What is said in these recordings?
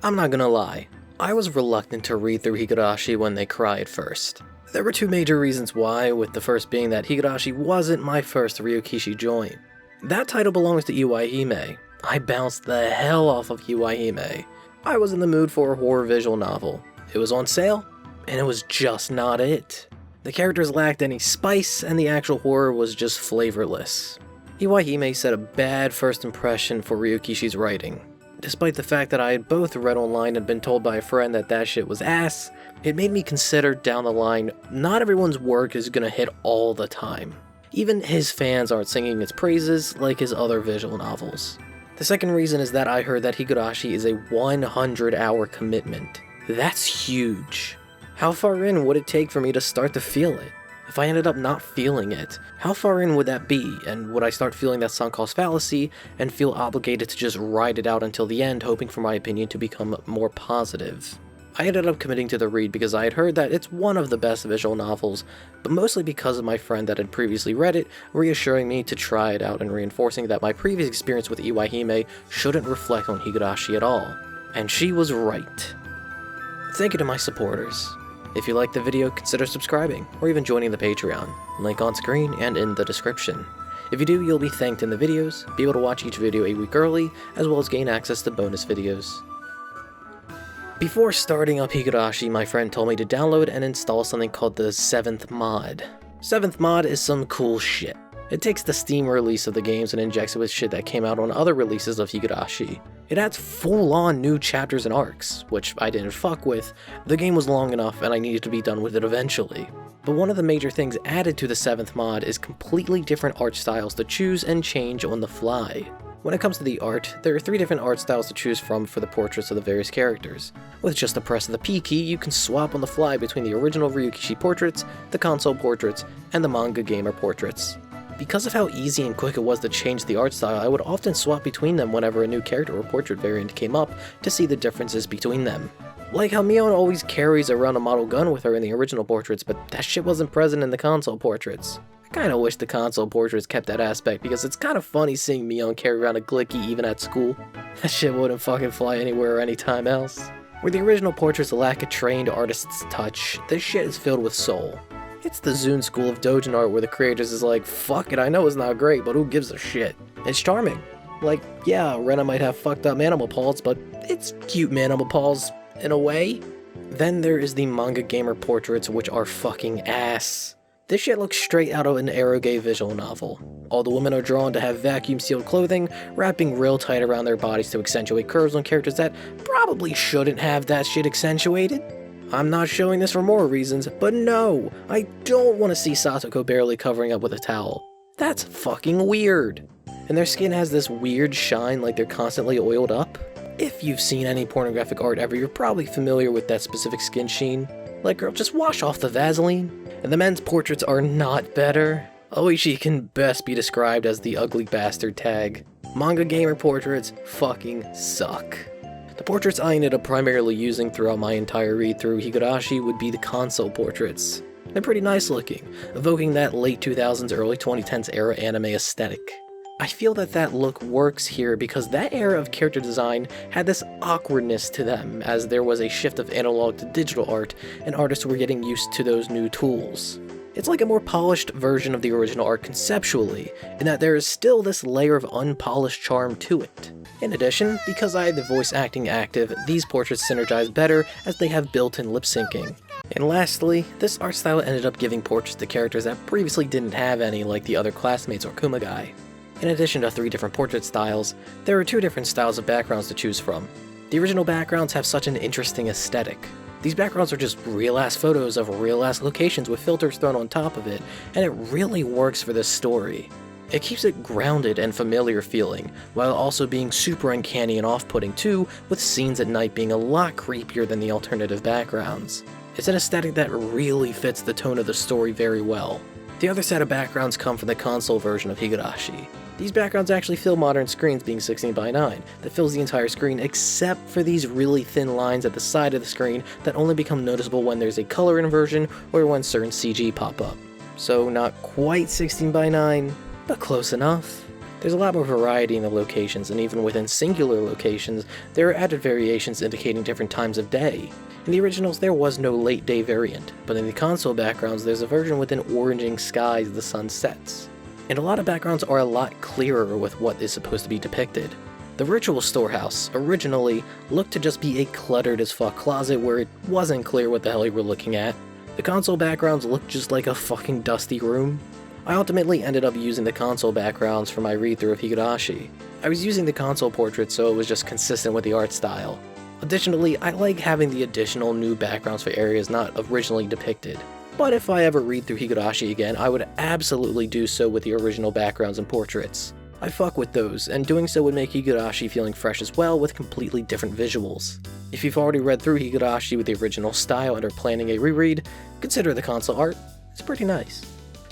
I'm not gonna lie, I was reluctant to read through Higurashi when they cry at first. There were two major reasons why, with the first being that Higurashi wasn't my first Ryukishi join. That title belongs to Iwaihime. I bounced the hell off of Iwaihime. I was in the mood for a horror visual novel. It was on sale, and it was just not it. The characters lacked any spice, and the actual horror was just flavorless. Iwaihime set a bad first impression for Ryukishi's writing. Despite the fact that I had both read online and been told by a friend that shit was ass, it made me consider down the line, not everyone's work is gonna hit all the time. Even his fans aren't singing its praises like his other visual novels. The second reason is that I heard that Higurashi is a 100-hour commitment. That's huge. How far in would it take for me to start to feel it? If I ended up not feeling it, how far in would that be, and would I start feeling that sunk cost fallacy and feel obligated to just ride it out until the end, hoping for my opinion to become more positive? I ended up committing to the read because I had heard that it's one of the best visual novels, but mostly because of my friend that had previously read it, reassuring me to try it out and reinforcing that my previous experience with Iwaihime shouldn't reflect on Higurashi at all. And she was right. Thank you to my supporters. If you liked the video, consider subscribing, or even joining the Patreon, link on screen and in the description. If you do, you'll be thanked in the videos, be able to watch each video a week early, as well as gain access to bonus videos. Before starting up Higurashi, my friend told me to download and install something called the 7th mod. 7th mod is some cool shit. It takes the Steam release of the games and injects it with shit that came out on other releases of Higurashi. It adds full-on new chapters and arcs, which I didn't fuck with. The game was long enough and I needed to be done with it eventually. But one of the major things added to the 7th mod is completely different art styles to choose and change on the fly. When it comes to the art, there are 3 different art styles to choose from for the portraits of the various characters. With just a press of the P key, you can swap on the fly between the original Ryukishi portraits, the console portraits, and the manga gamer portraits. Because of how easy and quick it was to change the art style, I would often swap between them whenever a new character or portrait variant came up to see the differences between them. Like how Mion always carries around a model gun with her in the original portraits, but that shit wasn't present in the console portraits. I kinda wish the console portraits kept that aspect because it's kinda funny seeing Mion carry around a Glicky even at school. That shit wouldn't fucking fly anywhere or anytime else. Where the original portraits lack a trained artist's touch, this shit is filled with soul. It's the Zune school of doujin art where the creators is like, fuck it, I know it's not great, but who gives a shit? It's charming. Like, yeah, Rena might have fucked up manimal paws, but it's cute manimal paws, in a way. Then there is the manga gamer portraits, which are fucking ass. This shit looks straight out of an eroge visual novel. All the women are drawn to have vacuum-sealed clothing, wrapping real tight around their bodies to accentuate curves on characters that probably shouldn't have that shit accentuated. I'm not showing this for more reasons, but no, I don't want to see Satoko barely covering up with a towel. That's fucking weird. And their skin has this weird shine like they're constantly oiled up. If you've seen any pornographic art ever, you're probably familiar with that specific skin sheen. Like, girl, just wash off the Vaseline. And the men's portraits are not better. Oishi can best be described as the ugly bastard tag. Manga gamer portraits fucking suck. The portraits I ended up primarily using throughout my entire read through Higurashi would be the console portraits. They're pretty nice looking, evoking that late 2000s, early 2010s era anime aesthetic. I feel that look works here because that era of character design had this awkwardness to them, as there was a shift of analog to digital art, and artists were getting used to those new tools. It's like a more polished version of the original art conceptually, in that there is still this layer of unpolished charm to it. In addition, because I had the voice acting active, these portraits synergize better as they have built-in lip syncing. And lastly, this art style ended up giving portraits to characters that previously didn't have any, like the other classmates or Kumagai. In addition to 3 different portrait styles, there are 2 different styles of backgrounds to choose from. The original backgrounds have such an interesting aesthetic. These backgrounds are just real-ass photos of real-ass locations with filters thrown on top of it, and it really works for this story. It keeps it grounded and familiar feeling, while also being super uncanny and off-putting too, with scenes at night being a lot creepier than the alternative backgrounds. It's an aesthetic that really fits the tone of the story very well. The other set of backgrounds come from the console version of Higurashi. These backgrounds actually fill modern screens being 16:9, that fills the entire screen except for these really thin lines at the side of the screen that only become noticeable when there's a color inversion or when certain CG pop up. So not quite 16:9, but close enough. There's a lot more variety in the locations, and even within singular locations, there are added variations indicating different times of day. In the originals, there was no late day variant, but in the console backgrounds, there's a version with an oranging sky as the sun sets. And a lot of backgrounds are a lot clearer with what is supposed to be depicted. The ritual storehouse originally looked to just be a cluttered as fuck closet where it wasn't clear what the hell you were looking at. The console backgrounds looked just like a fucking dusty room. I ultimately ended up using the console backgrounds for my read-through of Higurashi. I was using the console portrait so it was just consistent with the art style. Additionally, I like having the additional new backgrounds for areas not originally depicted. But if I ever read through Higurashi again, I would absolutely do so with the original backgrounds and portraits. I fuck with those, and doing so would make Higurashi feeling fresh as well with completely different visuals. If you've already read through Higurashi with the original style and are planning a reread, consider the console art. It's pretty nice.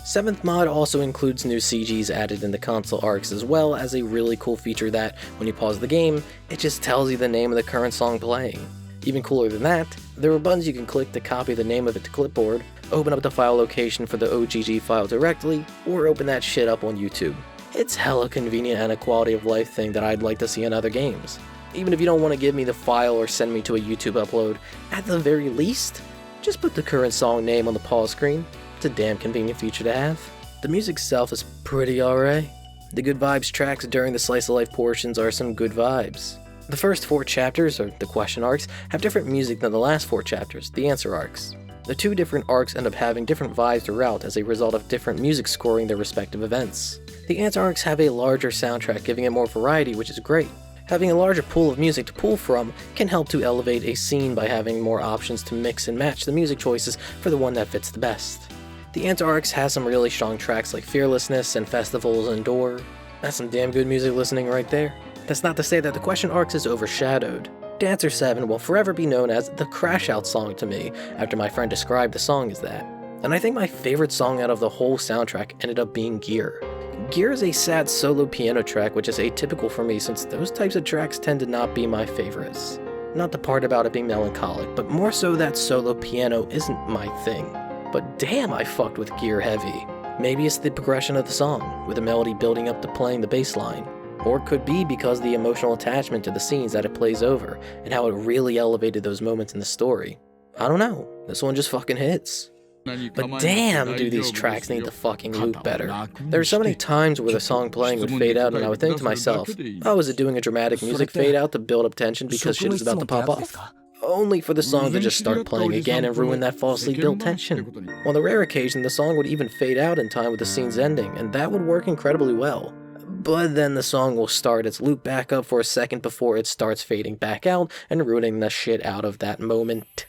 7th mod also includes new CGs added in the console arcs, as well as a really cool feature that, when you pause the game, it just tells you the name of the current song playing. Even cooler than that, there are buttons you can click to copy the name of it to clipboard, open up the file location for the OGG file directly, or open that shit up on YouTube. It's hella convenient and a quality of life thing that I'd like to see in other games. Even if you don't want to give me the file or send me to a YouTube upload, at the very least, just put the current song name on the pause screen. It's a damn convenient feature to have. The music itself is pretty alright. The good vibes tracks during the slice of life portions are some good vibes. The first 4 chapters, or the question arcs, have different music than the last 4 chapters, the answer arcs. The 2 different arcs end up having different vibes throughout as a result of different music scoring their respective events. The answer arcs have a larger soundtrack, giving it more variety, which is great. Having a larger pool of music to pull from can help to elevate a scene by having more options to mix and match the music choices for the one that fits the best. The Answer Arcs has some really strong tracks like Fearlessness and Festivals and Door. That's some damn good music listening right there. That's not to say that the Question Arcs is overshadowed. Dancer 7 will forever be known as the Crash Out song to me, after my friend described the song as that. And I think my favorite song out of the whole soundtrack ended up being Gear. Gear is a sad solo piano track, which is atypical for me since those types of tracks tend to not be my favorites. Not the part about it being melancholic, but more so that solo piano isn't my thing. But damn, I fucked with Gear heavy. Maybe it's the progression of the song, with the melody building up to playing the bass line. Or it could be because of the emotional attachment to the scenes that it plays over, and how it really elevated those moments in the story. I don't know, this one just fucking hits. But damn, do these tracks need to fucking loop better. There are so many times where the song playing would fade out and I would think to myself, oh, is it doing a dramatic music fade out to build up tension because shit is about to pop off? Only for the song to just start playing again and ruin that falsely built tension. On the rare occasion, the song would even fade out in time with the scene's ending, and that would work incredibly well. But then the song will start its loop back up for a second before it starts fading back out and ruining the shit out of that moment.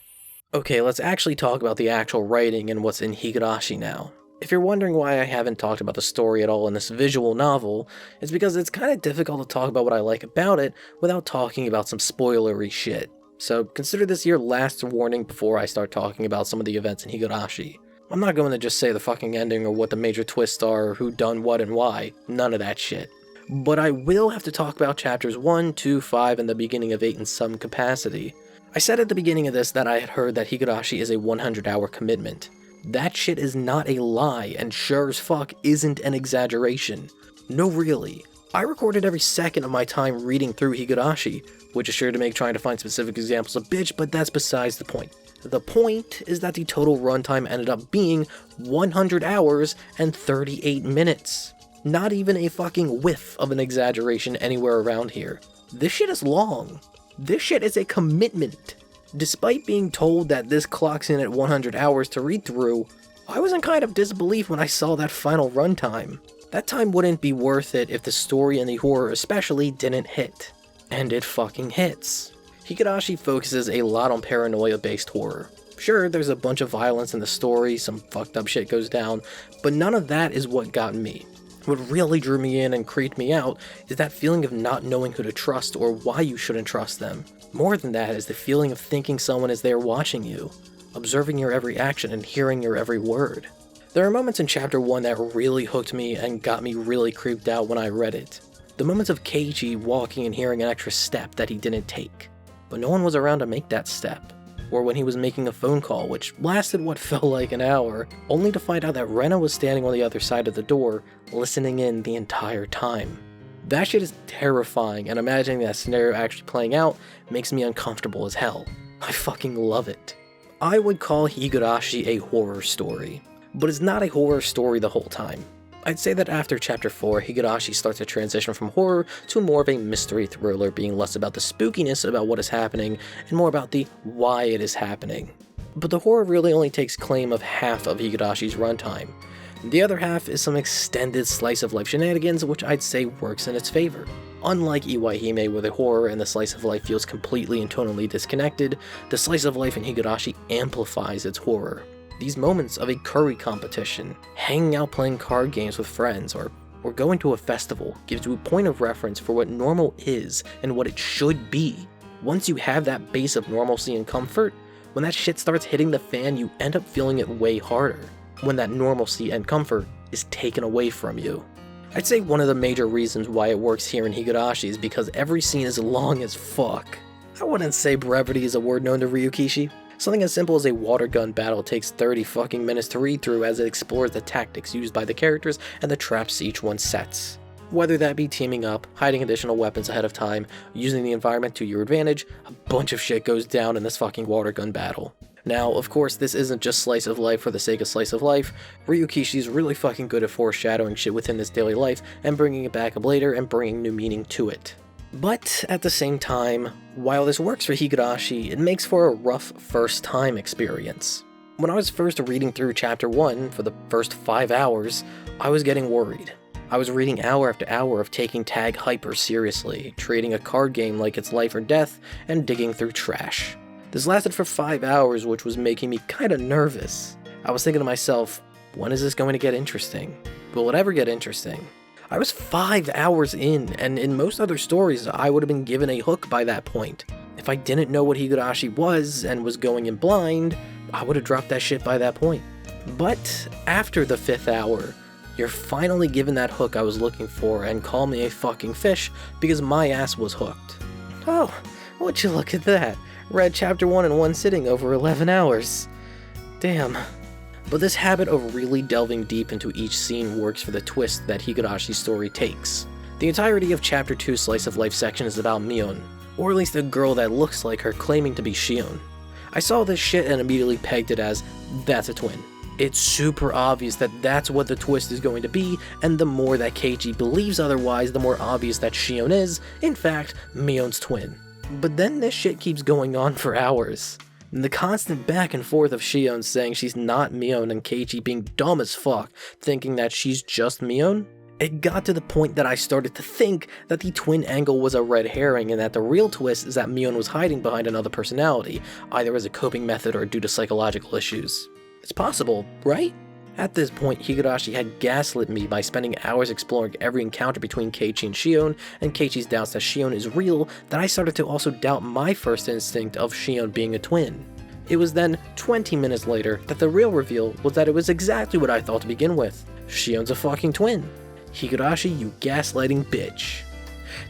Okay, let's actually talk about the actual writing and what's in Higurashi now. If you're wondering why I haven't talked about the story at all in this visual novel, it's because it's kind of difficult to talk about what I like about it without talking about some spoilery shit. So consider this your last warning before I start talking about some of the events in Higurashi. I'm not going to just say the fucking ending or what the major twists are or who done what and why, none of that shit. But I will have to talk about chapters 1, 2, 5, and the beginning of 8 in some capacity. I said at the beginning of this that I had heard that Higurashi is a 100-hour commitment. That shit is not a lie, and sure as fuck isn't an exaggeration. No, really. I recorded every second of my time reading through Higurashi, which is sure to make trying to find specific examples a bitch, but that's besides the point. The point is that the total runtime ended up being 100 hours and 38 minutes. Not even a fucking whiff of an exaggeration anywhere around here. This shit is long. This shit is a commitment. Despite being told that this clocks in at 100 hours to read through, I was in kind of disbelief when I saw that final runtime. That time wouldn't be worth it if the story and the horror especially didn't hit. And it fucking hits. Higurashi focuses a lot on paranoia-based horror. Sure, there's a bunch of violence in the story, some fucked up shit goes down, but none of that is what got me. What really drew me in and creeped me out is that feeling of not knowing who to trust or why you shouldn't trust them. More than that is the feeling of thinking someone is there watching you, observing your every action and hearing your every word. There are moments in chapter 1 that really hooked me and got me really creeped out when I read it. The moments of Keiji walking and hearing an extra step that he didn't take, but no one was around to make that step. Or when he was making a phone call, which lasted what felt like an hour, only to find out that Rena was standing on the other side of the door, listening in the entire time. That shit is terrifying, and imagining that scenario actually playing out makes me uncomfortable as hell. I fucking love it. I would call Higurashi a horror story, but it's not a horror story the whole time. I'd say that after chapter 4, Higurashi starts to transition from horror to more of a mystery thriller, being less about the spookiness about what is happening, and more about the why it is happening. But the horror really only takes claim of half of Higurashi's runtime. The other half is some extended slice-of-life shenanigans, which I'd say works in its favor. Unlike Iwaihime, where the horror and the slice-of-life feels completely and tonally disconnected, the slice-of-life in Higurashi amplifies its horror. These moments of a curry competition, hanging out playing card games with friends, or going to a festival gives you a point of reference for what normal is and what it should be. Once you have that base of normalcy and comfort, when that shit starts hitting the fan, you end up feeling it way harder, when that normalcy and comfort is taken away from you. I'd say one of the major reasons why it works here in Higurashi is because every scene is long as fuck. I wouldn't say brevity is a word known to Ryukishi. Something as simple as a water gun battle takes 30 fucking minutes to read through as it explores the tactics used by the characters and the traps each one sets. Whether that be teaming up, hiding additional weapons ahead of time, using the environment to your advantage, a bunch of shit goes down in this fucking water gun battle. Now, of course, this isn't just slice of life for the sake of slice of life. Ryukishi's really fucking good at foreshadowing shit within this daily life and bringing it back up later and bringing new meaning to it. But at the same time, while this works for Higurashi, it makes for a rough first time experience. When I was first reading through chapter 1 for the first 5 hours, I was getting worried. I was reading hour after hour of taking tag hyper seriously, treating a card game like it's life or death, and digging through trash. This lasted for 5 hours, which was making me kinda nervous. I was thinking to myself, when is this going to get interesting? Will it ever get interesting? I was 5 hours in, and in most other stories, I would have been given a hook by that point. If I didn't know what Higurashi was and was going in blind, I would have dropped that shit by that point. But after the 5th hour, you're finally given that hook I was looking for, and call me a fucking fish because my ass was hooked. Oh, would you look at that? Read chapter 1 in one sitting over 11 hours. Damn. But this habit of really delving deep into each scene works for the twist that Higurashi's story takes. The entirety of chapter 2's slice of life section is about Mion, or at least a girl that looks like her claiming to be Shion. I saw this shit and immediately pegged it as, that's a twin. It's super obvious that that's what the twist is going to be, and the more that Keiichi believes otherwise, the more obvious that Shion is, in fact, Mion's twin. But then this shit keeps going on for hours. And the constant back and forth of Shion saying she's not Mion and Keiichi being dumb as fuck, thinking that she's just Mion, it got to the point that I started to think that the twin angle was a red herring and that the real twist is that Mion was hiding behind another personality, either as a coping method or due to psychological issues. It's possible, right? At this point, Higurashi had gaslit me by spending hours exploring every encounter between Keiichi and Shion, and Keiichi's doubts that Shion is real, that I started to also doubt my first instinct of Shion being a twin. It was then, 20 minutes later, that the real reveal was that it was exactly what I thought to begin with. Shion's a fucking twin. Higurashi, you gaslighting bitch.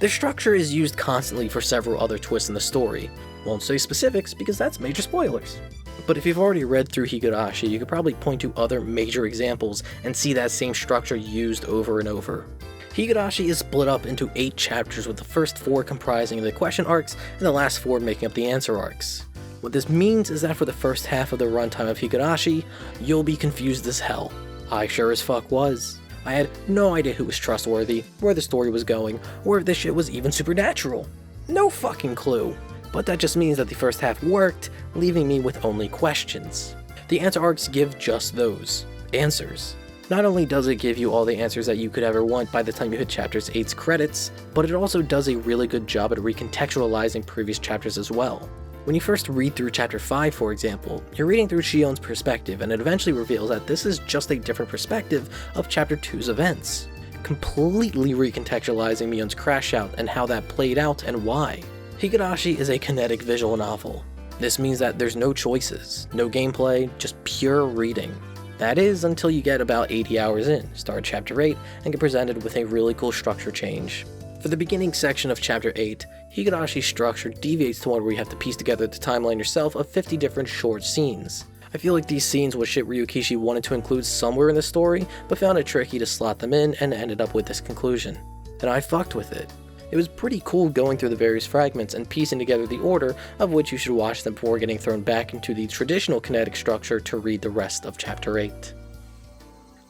The structure is used constantly for several other twists in the story. Won't say specifics because that's major spoilers. But if you've already read through Higurashi, you could probably point to other major examples and see that same structure used over and over. Higurashi is split up into 8 chapters, with the first 4 comprising the question arcs and the last 4 making up the answer arcs. What this means is that for the first half of the runtime of Higurashi, you'll be confused as hell. I sure as fuck was. I had no idea who was trustworthy, where the story was going, or if this shit was even supernatural. No fucking clue. But that just means that the first half worked, leaving me with only questions. The answer arcs give just those, answers. Not only does it give you all the answers that you could ever want by the time you hit chapter 8's credits, but it also does a really good job at recontextualizing previous chapters as well. When you first read through chapter 5, for example, you're reading through Shion's perspective, and it eventually reveals that this is just a different perspective of chapter 2's events, completely recontextualizing Mion's crash out and how that played out and why. Higurashi is a kinetic visual novel. This means that there's no choices, no gameplay, just pure reading. That is, until you get about 80 hours in, start chapter 8, and get presented with a really cool structure change. For the beginning section of chapter 8, Higurashi's structure deviates to one where you have to piece together the timeline yourself of 50 different short scenes. I feel like these scenes was shit Ryukishi wanted to include somewhere in the story, but found it tricky to slot them in and ended up with this conclusion. and I fucked with it. It was pretty cool going through the various fragments and piecing together the order of which you should watch them before getting thrown back into the traditional kinetic structure to read the rest of Chapter 8.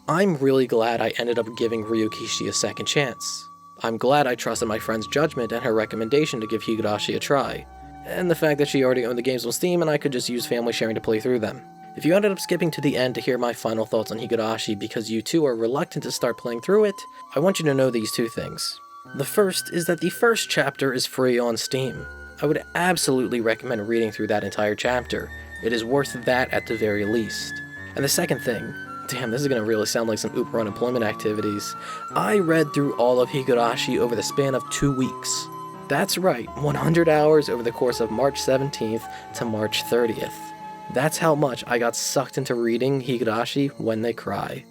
I'm really glad I ended up giving Ryukishi a second chance. I'm glad I trusted my friend's judgment and her recommendation to give Higurashi a try, and the fact that she already owned the games on Steam and I could just use family sharing to play through them. If you ended up skipping to the end to hear my final thoughts on Higurashi because you too are reluctant to start playing through it, I want you to know these two things. The first is that the first chapter is free on Steam. I would absolutely recommend reading through that entire chapter. It is worth that at the very least. And the second thing, damn, this is going to really sound like some Uber unemployment activities, I read through all of Higurashi over the span of 2 weeks. That's right, 100 hours over the course of March 17th to March 30th. That's how much I got sucked into reading Higurashi When They Cry.